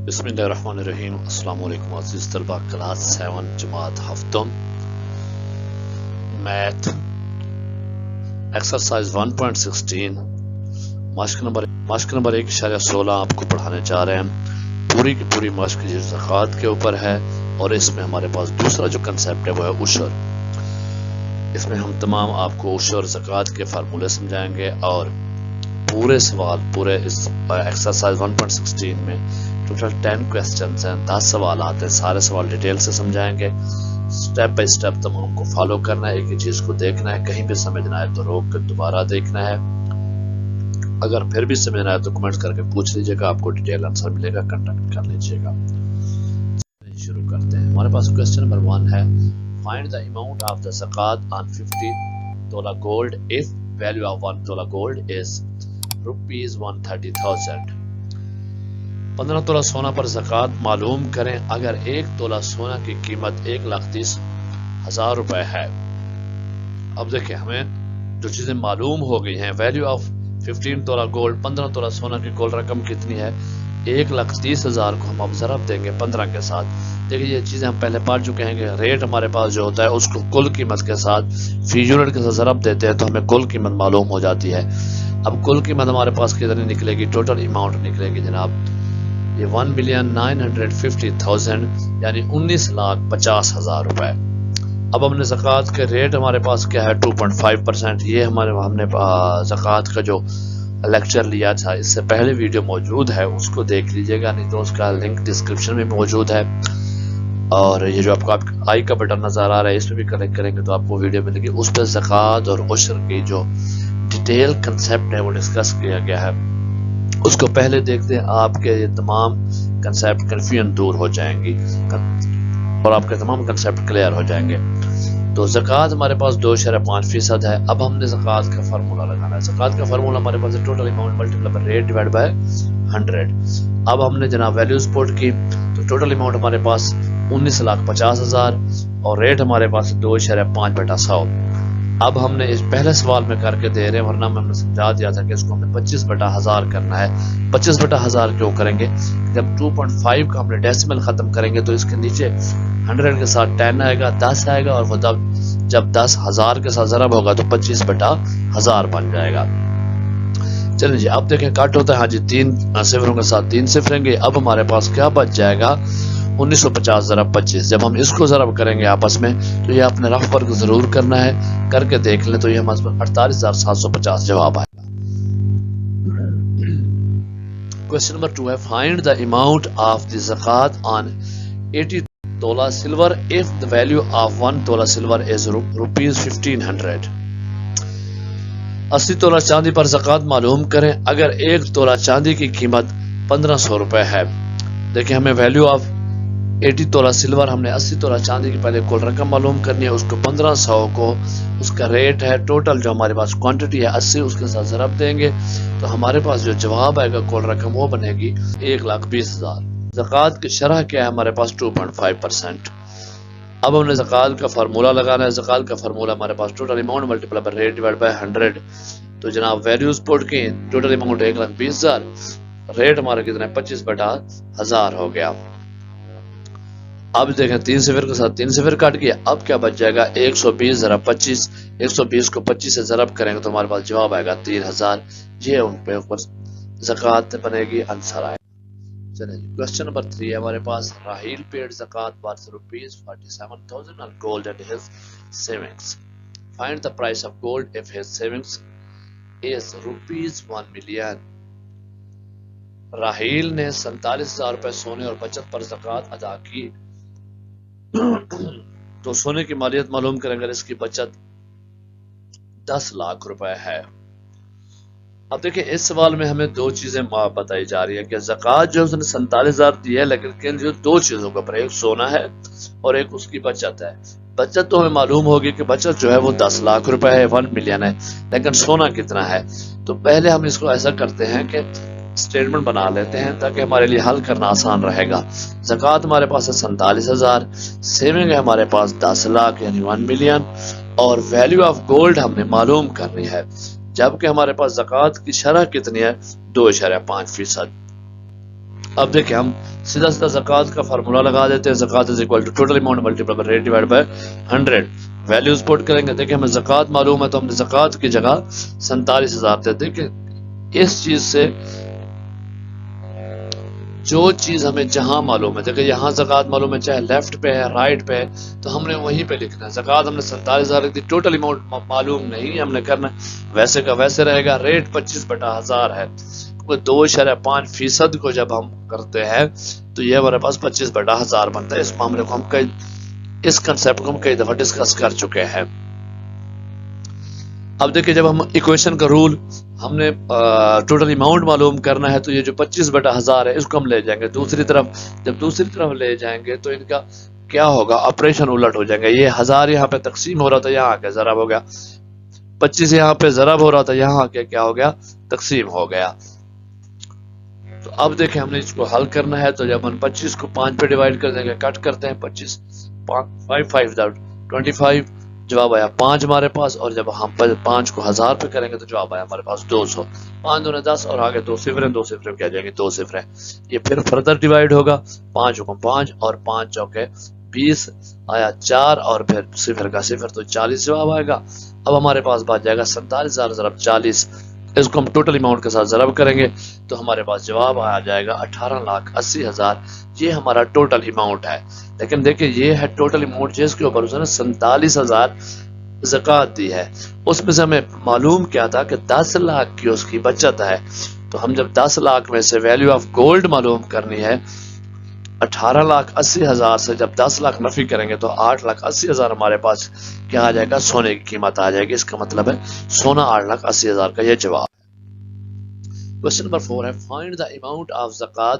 बिस्मिल्लाहिर्रहमानिर्रहीम। अस्सलाम वालेकुम अज़ीज़ तलबा। क्लास 7 जमात हफ्तम मैथ एक्सरसाइज 1.16 मश्क नंबर 1.16 आपको पढ़ाने जा रहे हैं। पूरी की पूरी मश्क ये ज़कात के ऊपर है और इसमें हमारे पास दूसरा जो कंसेप्ट है वो है उशर। इसमें हम तमाम आपको उशर ज़कात के फार्मूले समझाएंगे और पूरे सवाल पूरे इस एक्सरसाइज 1.16 में टोटल 10 क्वेश्चंस हैं, 10 सवाल आते हैं। सारे सवाल डिटेल से समझाएंगे, स्टेप बाय स्टेप तमाम को फॉलो करना है, एक ही चीज को देखना है। कहीं भी समझना है तो रोक कर दोबारा देखना है। अगर फिर भी समझना है तो कमेंट करके पूछ लीजिएगा, आपको डिटेल आंसर मिलेगा, कांटेक्ट कर लीजिएगा। शुरू करते हैं। हमारे पास क्वेश्चन नंबर 1 है, find the amount of the zakat on $50 gold if value of $1 gold is ₹130,000। 15 तोला सोना पर ज़कात मालूम करें अगर 1 तोला सोना की कीमत 1,30,000 रुपए है। अब देखिए, हमें जो चीजें मालूम हो गई हैं, वैल्यू ऑफ 15 तोला गोल्ड, 15 तोला सोना की कुल रकम कितनी है? 1,30,000 को हम अब ज़रब देंगे 15 के साथ। देखिए, ये चीजें हम पहले पढ़ चुके हैं कि रेट हमारे पास जो होता है उसको कुल कीमत के साथ फी यूनिट के साथ ज़रब देते हैं तो हमें कुल कीमत मालूम हो जाती है। अब कुल कीमत हमारे पास कितनी निकलेगी? टोटल अमाउंट निकलेगी जनाब ये 1,950,000 यानी 19,50,000 रुपए। अब हमने ज़कात के रेट हमारे पास क्या है? 2.5%। ये हमने ज़कात का जो लेक्चर लिया था, इससे पहले वीडियो मौजूद है, उसको देख लीजिएगा, नहीं तो उसका लिंक डिस्क्रिप्शन में मौजूद है। और ये जो आपको आई का बटन नजर आ रहा है, इसमें भी क्लिक करेंगे तो आपको वीडियो मिलेगी। उस पर ज़कात और उशर की जो डिटेल कंसेप्ट है वो डिस्कस किया गया है। उसको पहले देखते हैं, आपके ये तमाम कंसेप्ट कंफ्यूजन दूर हो जाएंगी और आपके तमाम कंसेप्ट क्लियर हो जाएंगे। तो ज़कात हमारे पास 2.5% है। अब हमने ज़कात का फार्मूला लगाना है। ज़कात का फार्मूला हमारे पास है total amount multiply by rate divide by 100। अब हमने जनाब वैल्यूज पुट की तो टोटल अमाउंट हमारे पास 19,50,000 और रेट हमारे पास 2.5/100। अब हमने इस पहले सवाल में करके दे रहे हैं, वरना हमने समझा दिया था कि इसको हमें 25/1000 करना है। 25/1000 क्यों करेंगे? जब 2.5 का हमने डेसिमल खत्म करेंगे तो इसके नीचे 100 के साथ 10 आएगा, 10 आएगा, और वो जब 10,000 के साथ ज़रब होगा तो 25/1000 बन जाएगा। चलिए जी, अब देखें कट होता है। हाँ जी, 3 सिफरों के साथ 3 सिफरेंगे। अब हमारे पास क्या बच जाएगा? 1950 ज़रब 25। जब हम इसको ज़रब करेंगे आपस में तो ये आपने रफ वर्क जरूर करना है, करके देख लें तो ये हमारे पास 48,750 जवाब आएगा। क्वेश्चन नंबर 2 है, find the amount of the zakat on 80 tola silver if the value of 1 tola silver is ₹1,500। 80 तोला चांदी पर ज़कात मालूम करें अगर 1 तोला चांदी की कीमत 1,500 रुपए है। देखिए, हमें वैल्यू ऑफ 80 तोला सिल्वर, हमने 80 तोला चांदी की पहले कुल रकम मालूम करनी है, उसको 1,500 को उसका रेट है, टोटल जो हमारे पास क्वांटिटी है 80, उसके साथ ज़रब देंगे तो हमारे पास जो जवाब आएगा कुल रकम वो बनेगी 1,20,000। ज़कात की शरह क्या है? हमारे पास 2.5%। अब हमने ज़कात का फार्मूला लगाना है। ज़कात का फार्मूला हमारे पास total amount multiply by rate divide by 100। तो जनाब वैल्यूज पुट की, टोटल अमाउंट 1,20,000, रेट हमारा कितना है? 25/1000 हो गया। अब देखें, 3 सिफर के साथ 3 सिफर काट गया। अब क्या बच जाएगा? 120 ज़रब 25। 120 को 25 से ज़रब करेंगे तो हमारे पास जवाब आएगा 3,000। ये उन पे ऊपर ज़कात बनेगी, आंसर आएगा। चलिए, क्वेश्चन नंबर 3 है हमारे पास, राहील पेड ज़कात worth ₹47,000 on gold and his savings. Find the price of gold if his savings is ₹1 million. राहील ने 47,000 रुपए सोने और बचत पर ज़कात अदा की तो सोने की मालियत मालूम करें अगर इसकी बचत 10 लाख रुपए है। अब देखिए, इस सवाल में हमें 2 चीजें बताई जा रही है कि ज़कात जो उसने 47,000 दी है, लेकिन जो 2 चीजों के ऊपर, एक सोना है और एक उसकी बचत है। बचत तो हमें मालूम होगी कि बचत जो है वो 10 लाख रुपए है, 1 मिलियन है, लेकिन सोना कितना है? तो पहले हम इसको ऐसा करते हैं कि स्टेटमेंट बना लेते हैं ताकि हमारे लिए हल करना आसान रहेगा। ज़कात हमारे पास है 47,000, सेविंग है हमारे पास 10 लाख यानी 1 मिलियन, और वैल्यू ऑफ गोल्ड हमने मालूम करनी है, जबकि हमारे पास ज़कात की शरह कितनी है? 2.5%। अब देखिए, हम سیدھا سیدھا زکوٰۃ کا فارمولا لگا دیتے ہیں. Zakat is equal to total amount multiply by rate divide by 100. Values put کریں گے. دیکھیں ہمیں زکوٰۃ معلوم ہے تو ہم نے زکوٰۃ کی جگہ 47,000 دے. دیکھیں اس چیز سے جو چیز ہمیں جہاں معلوم ہے، دیکھیں یہاں زکوٰۃ معلوم ہے چاہے لیفٹ پہ ہے رائٹ پہ ہے تو ہم نے وہیں پہ لکھنا ہے. زکوٰۃ ہم نے 47,000 لکھ دی. ٹوٹل اماؤنٹ معلوم نہیں ہم نے کرنا ہے، ویسے کا ویسے رہے گا. ریٹ 25/1000 ہے کیونکہ 2.5% کو جب ہم کرتے ہیں تو یہ ہمارے پاس 25/1000 بنتا ہے. اس معاملے کو ہم اس کنسیپٹ کو ہم کئی دفعہ ڈسکس کر چکے ہیں. اب دیکھیں جب ہم ایکویشن کا رول ہم نے ٹوٹل اماؤنٹ معلوم کرنا ہے تو یہ جو 25/1000 ہے اس کو ہم لے جائیں گے دوسری طرف. جب دوسری طرف لے جائیں گے تو ان کا کیا ہوگا، آپریشن الٹ ہو جائیں گے. یہ 1000 یہاں پہ تقسیم ہو رہا تھا، یہاں آ کے ضرب ہو گیا. 25 یہاں پہ ضرب ہو رہا تھا، یہاں آ کے کیا ہو گیا، تقسیم ہو گیا. تو اب دیکھیں ہم نے اس کو حل کرنا ہے تو جب ہم 25 کو 5 پہ ڈیوائڈ کر دیں گے، کٹ کرتے ہیں 25 5 25 جواب آیا 5 ہمارے پاس. اور جب ہم 5 کو 1000 پہ کریں گے تو جواب آیا ہمارے پاس 200. 5 دو 10 اور آگے 2 صفر ہیں، 2 صفر کیا جائیں گے 2 صفر ہیں. یہ پھر فردر ڈیوائڈ ہوگا. 5 حکم 5 اور 5 چوکے 20 آیا 4 اور پھر صفر کا صفر تو 40 جواب آئے گا. اب ہمارے پاس بچ جائے گا 47,000 ضرب 40. اس کو ہم ٹوٹل اماؤنٹ کے ساتھ ضرب کریں گے تو ہمارے پاس جواب آ جائے گا 18,80,000. یہ ہمارا ٹوٹل اماؤنٹ ہے. لیکن دیکھیں یہ ہے ٹوٹل اماؤنٹ جس کے اوپر اس نے 47,000 زکوٰۃ دی ہے. اس میں سے ہمیں معلوم کیا تھا کہ 10 لاکھ کی اس کی بچت ہے. تو ہم جب 10 لاکھ میں سے ویلیو آف گولڈ معلوم کرنی ہے 18,80,000 سے جب 10 لاکھ نفی کریں گے تو 8,80,000 ہمارے پاس کیا آ جائے گا، سونے کی قیمت آ جائے گی. اس کا مطلب ہے سونا 8,80,000 کا یہ جواب. کوشچن نمبر 4 ہے فائنڈ دا اماؤنٹ آف زکوٰۃ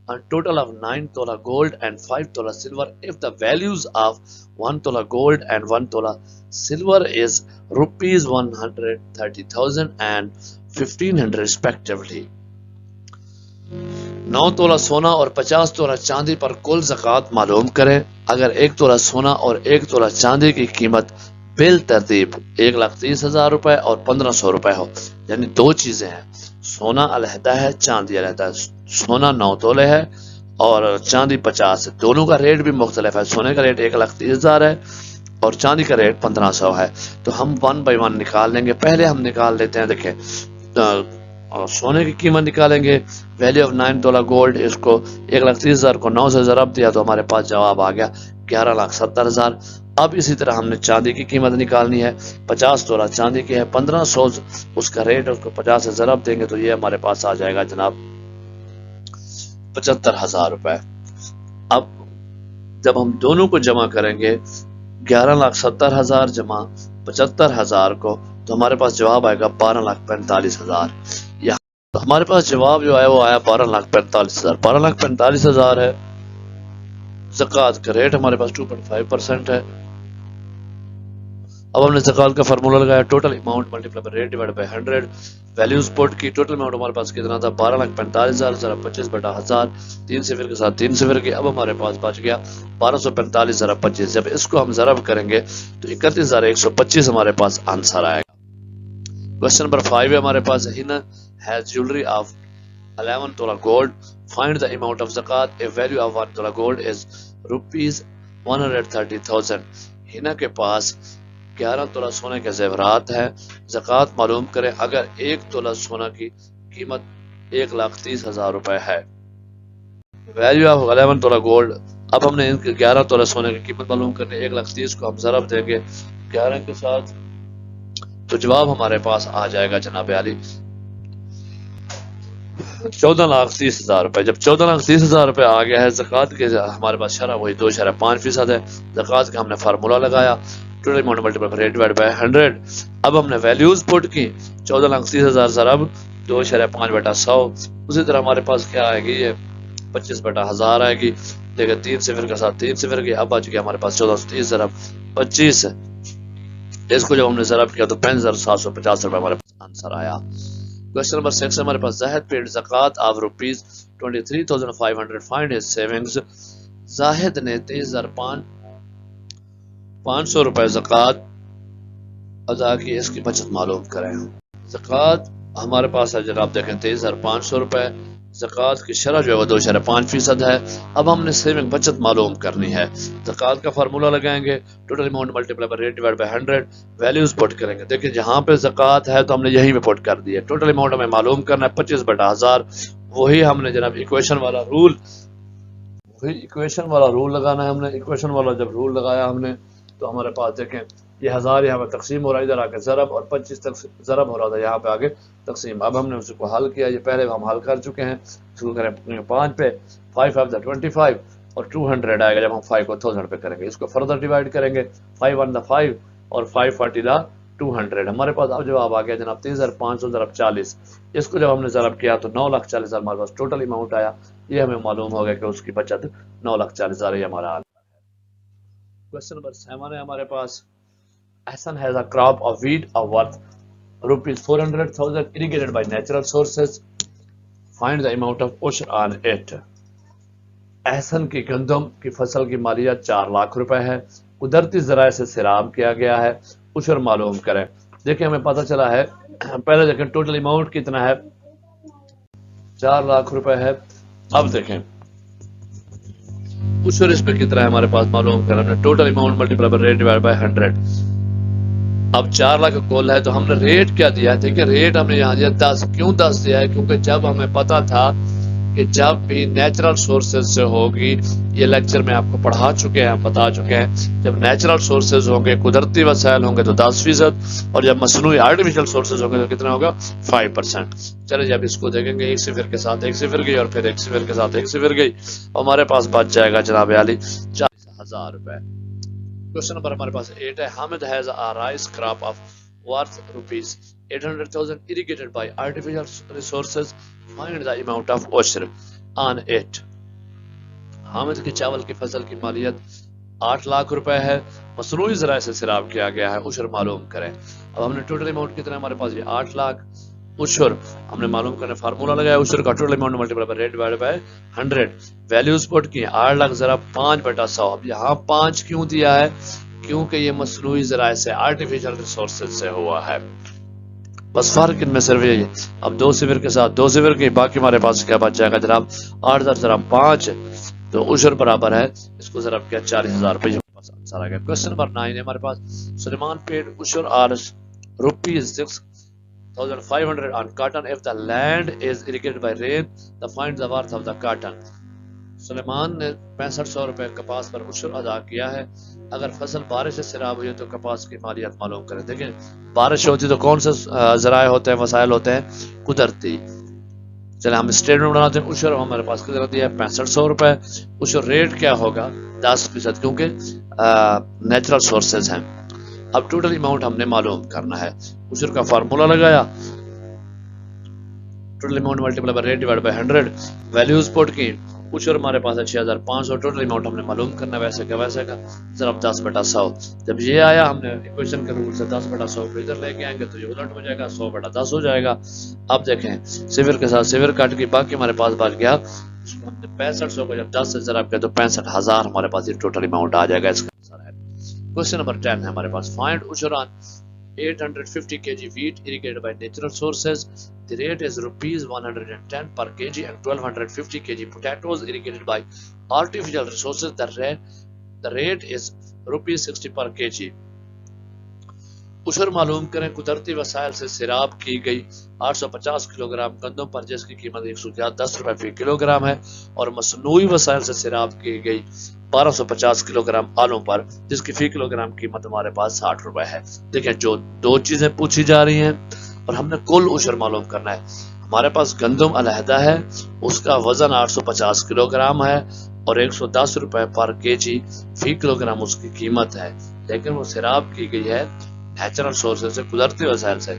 on total of 9 tola gold and 5 tola silver if the values of 1 tola gold and 1 tola silver is rupees 130,000 and 1,500 respectively. 9 تولہ سونا اور 50 تولہ چاندی پر کل زکوٰۃ معلوم کریں. اگر 1 تولہ سونا اور 1 تولہ چاندی کی قیمت بالترتیب 1,30,000 روپے اور 1,500 روپے ہو، یعنی دو چیزیں ہیں، سونا علیحدہ ہے چاندی علیحدہ ہے. سونا 9 تولے ہے اور چاندی 50 ہے، دونوں کا ریٹ بھی مختلف ہے. سونے کا ریٹ 1,30,000 ہے اور چاندی کا ریٹ 1,500 ہے. تو ہم 1 بائی 1 نکال لیں گے. پہلے ہم نکال لیتے ہیں، دیکھیں سونے کی قیمت نکالیں گے. ویلیو آف 9 تولہ گولڈ، اس کو 1,30,000 کو 9 سے ضرب دیا تو ہمارے پاس جواب آ گیا 11,70,000. اب اسی طرح ہم نے چاندی کی قیمت نکالنی ہے. 50 تولہ چاندی کی ہے، 1,500 اس کا ریٹ، اس کو 50 سے ضرب دیں گے تو یہ ہمارے پاس آ جائے گا جناب 75,000 روپے. اب جب ہم دونوں کو جمع کریں گے 11,70,000 جمع 75,000 کو تو ہمارے پاس جواب آئے گا 12,45,000. تو ہمارے پاس جواب جو آیا وہ آیا 12,45,000. 12,45,000 ہے. زکوٰۃ کا ریٹ ہمارے پاس 2.5% ہے. اب ہم نے زکوٰۃ کا فارمولا لگایا، total amount multiply by rate divide by 100. Values put کی، ٹوٹل اماؤنٹ ہمارے پاس کتنا تھا 12,45,000 ضرب 25/1000، 3 صفر کے ساتھ 3 صفر کی. اب ہمارے پاس بچ گیا 1245 ضرب 25. جب اس کو ہم ضرب کریں گے تو 31,125 ہمارے پاس آنسر آئے گا. کوشچن نمبر 5 ہے ہمارے پاس. ہنا has jewelry of 11 tola gold. Find the amount of zakat if value of 1 tola gold is rupees 130,000. ہنا کے پاس 11 تولہ سونے کے زیورات ہیں. زکوٰۃ معلوم کریں اگر 1 تولہ سونا کی قیمت 1,30,000 روپے ہے. Value of 11 tola gold. اب ہم نے ان کے 11 تولہ سونے کی قیمت معلوم کرنے 1,30,000 کو ہم ضرب دیں گے 11 کے ساتھ تو جواب ہمارے پاس آ جائے گا جناب عالی 14,30,000 روپے. جب 14,30,000 روپے آ گیا ہے، زکوٰۃ کے ہمارے پاس شرح وہی 2.5% ہے. زکوٰۃ کا ہم نے فارمولا لگایا، total amount multiply by rate divide by 100. اب ہم نے ویلیوز پٹ کی 14,30,000 ضرب 2.5/100. اسی طرح ہمارے پاس کیا آئے گی، یہ 25/1000 آئے گی. دیکھیں 3 صفر کے ساتھ 3 صفر کی. اب بچ گیا ہمارے پاس 1430 ضرب 25. اس کو جب ہم نے ضرب کیا تو 5,750 روپے ہمارے پاس آنسر آیا. کوشچن نمبر 6 ہمارے پاس Zahid paid zakat of rupees 23,500 find his savings. Zahid نے 23,500 روپے زکوٰۃ ادا کی، اس کی بچت معلوم کریں. زکوٰۃ ہمارے پاس ہے جناب، دیکھیں 23,500 روپے ज़कात की शरह जो है वो 2.5% है। अब हमने सेविंग बचत मालूम करनी है। ज़कात का फार्मूला लगाएंगे, total amount multiply by rate divide by 100, values put करेंगे। देखिए जहाँ पे ज़कात है तो हमने यहीं पे पुट कर दिया। टोटल अमाउंट हमें मालूम करना है 25/1000। वही हमने जनाब इक्वेशन वाला रूल लगाना है। हमने इक्वेशन वाला जब रूल लगाया हमने तो हमारे पास देखें ये 1000 यहाँ पे तकसीम हो रहा है, इधर आके ज़रब, और 25 तक ज़रब हो रहा था, यहाँ पे आगे तकसीम। अब हमने उसको हल किया, ये पहले हम हल कर चुके हैं। इसको करें 5 पे, 5 5 25 और 200 आएगा जब हम 5 को 1000 पे करेंगे। इसको फर्दर डिवाइड करेंगे, 5 1 5 और 5 40 200। हमारे पास अब जवाब आ गया जनाब 3500 ज़रब 40। इसको जब हमने ज़रब किया तो 9,40,000 हमारे पास टोटल अमाउंट आया। ये हमें मालूम हो गया कि उसकी बचत 9,40,000 है। हमारा क्वेश्चन नंबर 7 है हमारे पास। Ahsan has a crop of wheat of worth ₹400,000 irrigated by natural sources. Find the amount of ushr on it. ahsan की गंदम की फसल की मालियत 4 लाख रुपए है, कुदरती ज़राए से सिराब किया गया है, उशर मालूम करें। देखिए हमें पता चला है, पहले देखें टोटल अमाउंट कितना है, 4 लाख रुपए है। अब देखें उशर इस पे कितना है हमारे पास मालूम करें। Total amount multiply by rate divide by 100। अब 4 लाख गोल है तो हमने रेट क्या दिया है, देखिए रेट हमने यहाँ दिया 10। क्यों 10 दिया है? क्योंकि जब हमें पता था कि जब भी नेचुरल सोर्सेज से होगी, ये लेक्चर में आपको पढ़ा चुके हैं, बता चुके हैं, जब नेचुरल सोर्सेज होंगे, कुदरती वसाइल होंगे तो 10%, और जब मसनूई आर्टिफिशियल सोर्सेज होंगे तो कितना होगा 5%। चले जब इसको देखेंगे, एक सिफर के साथ एक सिफर गई और फिर एक सिफर के साथ एक सिफर गई, हमारे पास बच जाएगा जनाब 40,000 रुपए। क्वेश्चन नंबर हमारे पास 8 है। Hamid has a rice crop of worth ₹800,000 irrigated by artificial resources. Find the amount of ushr on it. Hamid की चावल की फसल की मालियत 8 लाख रुपए है, मसनूई ज़राए से सिराब किया गया है, उशर मालूम करें। अब हमने टोटल अमाउंट कितना है हमारे पास, ये 8 लाख। उशर हमने मालूम करने फार्मूला लगाया, उशर का total amount multiply by rate divided by 100। Values put की 8 लाख ज़रा 5/100। अब यहाँ 5 क्यों दिया है? क्योंकि ये मसनूई ज़राए से आर्टिफिशियल रिसोर्सेज से हुआ है, बस फर्क इनमें सिर्फ यही है। अब 2 सिफर के साथ 2 सिफर की, बाकी हमारे पास क्या बच जाएगा जनाब 8,000 ज़रा 5, तो उशर बराबर है, इसको ज़रा क्या 40,000 रुपये आंसर आ गया। क्वेश्चन नंबर 9 है हमारे पास। Sulaiman paid ushr are ₹6,500 on cotton if the land is irrigated by rain. The find the worth of the cotton. Suleman ने 6500 रुपए कपास पर उशर अदा किया है। अगर फसल बारिश से सिराब हुई तो कपास की मालियत मालूम करें। देखिए बारिश होती तो कौन से ज़राए होते हैं, वसाइल होते हैं, कुदरती। चले हम स्टेटमेंट बनाते हैं। उशर हमारे पास कितना दिया है 6500 रुपए। उशर रेट क्या होगा 10%, क्योंकि नेचुरल सोर्सेज हैं। अब टोटल अमाउंट हमने मालूम करना है। उशर का फार्मूला लगाया, total amount multiply by rate divide by 100, values put की। उशर हमारे पास है 6500, टोटल अमाउंट हमने मालूम करना है। वैसे का जरा 10/100। जब ये आया हमने इक्वेशन के रूल से 10/100 को इधर लेके आएंगे तो ये उलट हो जाएगा, 100/10 हो जाएगा। अब देखें सिफर के साथ सिफर काट के बाकी हमारे पास बच गया 6500 को जब 10 से जरा किया तो 65,000 हमारे पास ये टोटल अमाउंट आ जाएगा। इसका आंसर है क्वेश्चन नंबर 10 है हमारे पास। Find ushr on 850 kg wheat irrigated by natural sources. The rate is ₹110 per kg and 1250 kg potatoes irrigated by artificial resources. The rate is ₹60 per kg. उशर मालूम करें। कुदरती वसाइल से सिराब की गई 850 किलोग्राम गंदम पर जिसकी कीमत 110 रुपए फी किलोग्राम है, और मसनूई वसाइल से सिराब की गई 1250 किलोग्राम आलू पर जिसकी फी किलोग्राम कीमत हमारे पास 60 रुपए है। देखिए जो दो चीजें पूछी जा रही हैं और हमने कुल उशर मालूम करना है। हमारे पास गंदम अलहदा है, उसका वजन 850 किलोग्राम है और 110 रुपए पर केजी फी किलोग्राम उसकी कीमत है, लेकिन वो सिराब की गई है नेचुरल सोर्सेज से, कुदरती वसाइल से।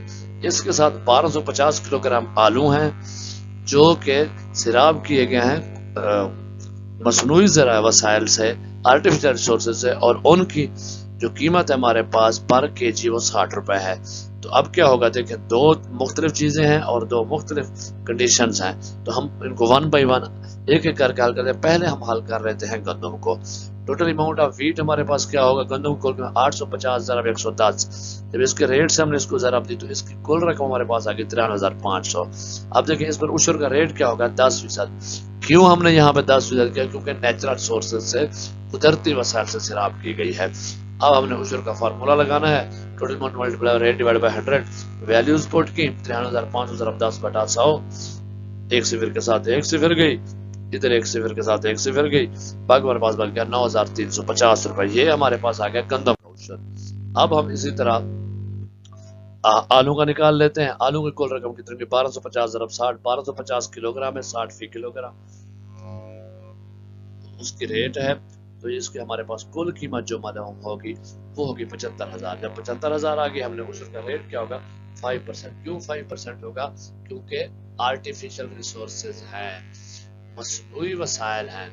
इसके साथ 1250 किलोग्राम आलू हैं जो कि सिराब किए गए हैं मसनूई ज़रा वसाइल से, आर्टिफिशियल रिसोर्सेज से, और उनकी जो कीमत है हमारे पास पर केजी वो 60 रुपए है। तो अब क्या होगा, देखिए दो मुख्तलिफ चीज़ें हैं और दो मुख्तलिफ कंडीशंस हैं, तो हम इनको 1 by 1 ایک ایک کر کے حل کرتے ہیں. پہلے ہم حل کر رہتے ہیں گندم کو. ٹوٹل اماؤنٹ آف ویٹ ہمارے پاس کیا ہوگا گندم کو 850 ضرب 110. جب اس کے ریٹ سے ہم نے اس کو ضرب دی تو اس کی کل رقم ہمارے پاس آ گئی 53,500. اب دیکھیں اس پر عشر کا ریٹ کیا ہوگا 10%. کیوں ہم نے یہاں پہ 10% کیا؟ کیونکہ نیچرل سورسز سے قدرتی وسائل سے سیراب کی گئی ہے. اب ہم نے عشر کا فارمولا لگانا ہے. Total amount multiply rate divide by 100. Values put کی 53,500 ضرب 10 بٹا 100. ایک صفر کے ساتھ ایک صفر گئی, ادھر ایک صفر کے ساتھ ایک صفر گئی, باقی ہمارے پاس بچ گیا 9,350 روپے. یہ ہمارے پاس آ گیا گندم کا عشر. اب ہم اسی طرح آلو کا نکال لیتے ہیں. آلو کی کل رقم کتنی 1250 ضرب 60. 1250 کلو گرام ہے, 60 فی کلو گرام اس کی ریٹ ہے. تو اس کی ہمارے پاس کل قیمت جو معلوم ہوگی وہ ہوگی 75,000. جب 75,000 آ گئی ہم نے عشر کا ریٹ کیا ہوگا 5%. کیوں 5% ہوگا؟ کیونکہ آرٹیفیشل ریسورسز ہیں, مصنوعی وسائل ہیں.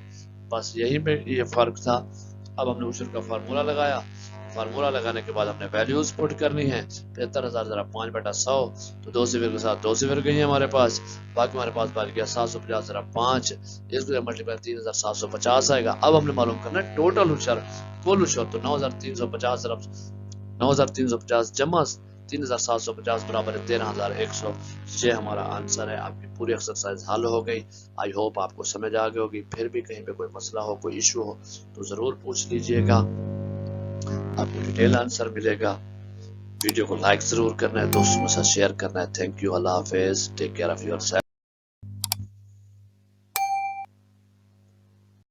بس یہی پہ یہ فرق تھا. اب ہم نے عشر کا فارمولا لگایا. فارمولا لگانے کے بعد ہم نے ویلیوز پٹ کرنی ہے. 75,000 ضرب 5 بٹا 100 تو 2 صفر کے ساتھ 2 صفر گئی ہیں ہمارے پاس. باقی ہمارے پاس بچ گیا 750 ضرب 5. اس کو ملٹیپلائی 3,750 آئے گا. اب ہم نے معلوم کرنا ہے ٹوٹل عشر, کل عشر. تو 9,350 ضرب 9,350 جمع 3,750 برابر ہے 13,100. یہ ہمارا آنسر ہے. آپ کی پوری ایکسرسائز حل ہو گئی. آئی ہوپ آپ کو سمجھ آ گئی ہوگی. پھر بھی کہیں پہ کوئی مسئلہ ہو, کوئی ایشو ہو تو ضرور پوچھ لیجئے گا, آپ کو ڈیٹیل آنسر ملے گا. ویڈیو کو لائک ضرور کرنا ہے, دوستوں کے ساتھ شیئر کرنا ہے. تھینک یو, اللہ حافظ, take care of your self.